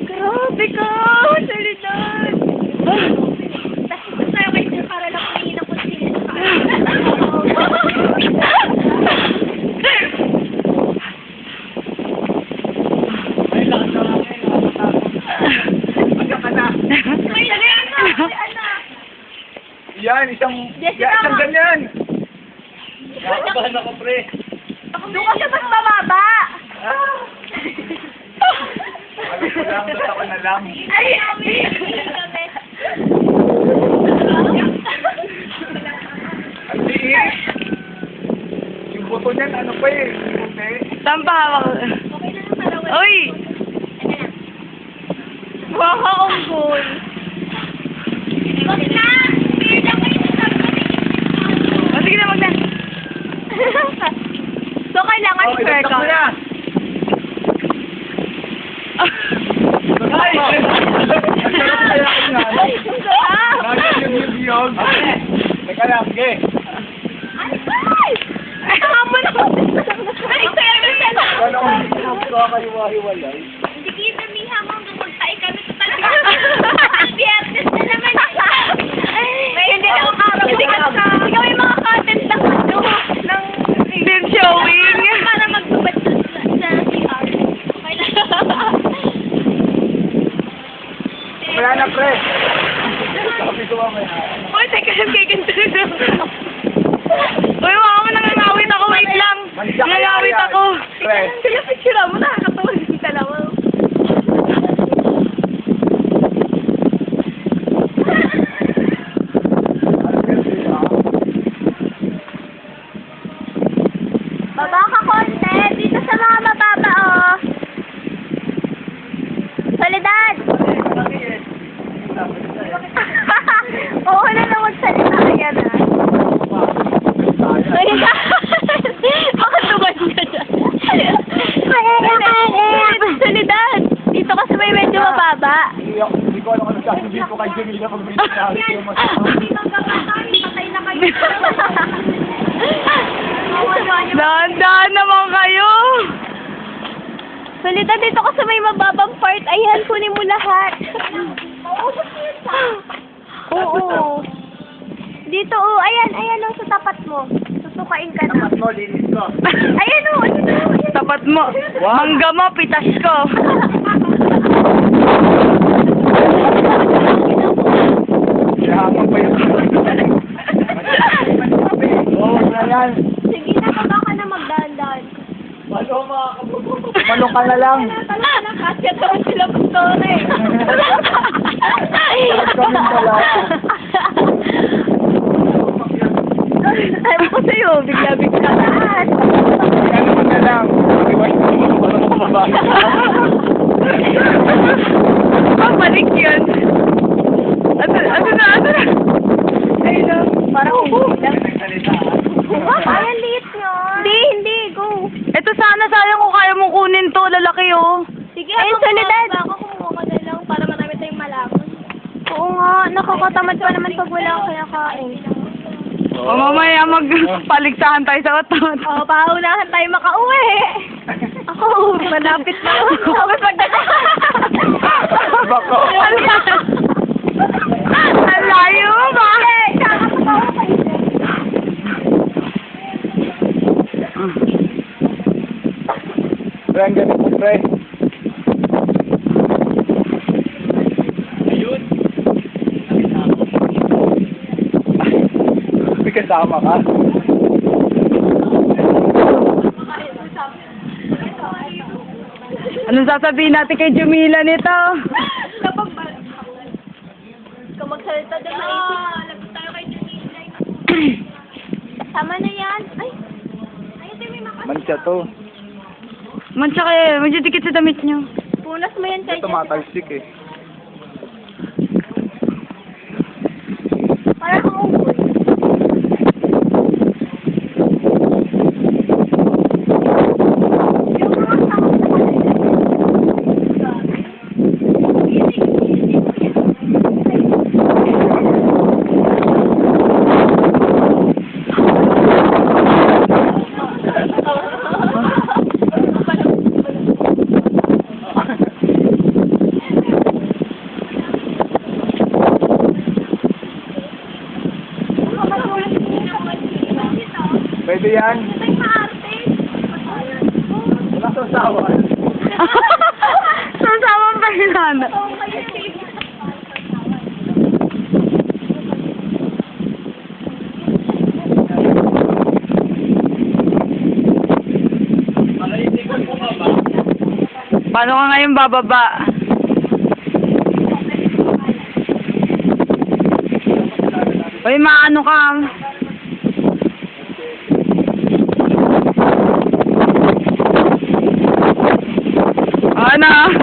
Grabe ka! Salitan! Tapos tayo kayo para lang kumingin ng konsilya sa Ay, lakas na lang ngayon. Magkaka na. May anak! May anak! Yan, isang ganyan. Nakabahan ako, pre. Doon ka sa mas mababa! Alam ko lang, basta ko na lang. Ay! Ang liit. Yung buto niyan, ano pa eh? Puti. Saan pa hawak? Okay na lang para Uy! Baka unggol. Wag na! Fear lang kayo sa O, sige na, wag na. So, kailangan Oh, i-fair ilagtak ka. mo na. Ay! Ang sarap kaya ko nga. Ay, gusto ka! Nakita yung biyog. Teka lang, sige. Ay! Ay, hamo na! Ay, kaya na sana! Kala ko kakaliwa-hiwalay. Hindi kayo namiha mo hanggang magtae kami sa talaga. Biyernes na naman siya. Hindi na araw. Hindi ka may mga content lang ano, ng Film showing. para magtubad sa CR. Okay lang. Wala na, pre. Sabi ko mamaya. Uy, teka, nagkikinto na. Uy, waka mo, nangangawit ako. Wait lang. Nangangawit ako. Pre. Kaya picture mo, nakakatawa yung dalawa. Baba ka konti, dito sa mga mababa, oh. Soledad! Oo na lang magsalita yan, ah. Soledad! Bakit tugod ka dyan? Soledad! Dito ka sa may medyo mababa. Hindi ko alam kung sasabihin ko kay Jamila pag may sinabi ko yung Hindi magkakatay, patay na kayo. Dahan-dahan naman kayo. Soledad, dito ka sa may mababang part. Ayan, kunin mo lahat. Oo. Dito, oh. Ayan, oh, sa tapat mo. Susukain ka na. Tapat mo, linis ko. Ayan, oh. Tapat mo. Mangga mo, pitas ko. Kailangan pa yung Oo, na yan. Sige na, baba ka na magdaan-daan. Malong ka na lang. Talaga na, kasya naman sila pastore. Kami pala. Ano ko sa'yo? Bigla-bigla ka. Ano na lang. Iwan ko malong ka ba? Babalik yun. Ato na. Ayun na. Parang hindi lang. Nagsalita. Ay, ang liit nyo. Hindi, go. Ito sana, sayang kung kaya mong kunin to. Lalaki oh. Sige, ay, Soledad. Baka kumuha ka na lang para marami tayong malaman. Oo nga, nakakatamad pa naman pag wala kang kinakain. O mamaya magpaligsahan tayo sa otot. Oo, paunahan tayo makauwi. Ako, malapit na. Tapos Bako. Ang layo mo ba? Kakatawa kayo. Pre, ang galing mo, pre. Ayun. May kasama ka? Anong sasabihin natin kay Jamila nito? Kapag magsalita dyan sa isip. Lagot tayo kay Jamila. Tama na yan. Ay, ito may makas. Mansya to. Mansya kayo, magdidikit sa damit niyo. Punas mo yan kay Ito matalsik eh. Parang ang unggoy. Yung mga takot na Arte yan. May maarte. Wala sa usawan. Sasawang pa si Nana. Oo, kayo eh. Paano ka ngayon bababa? Uy, maano ka? Ano?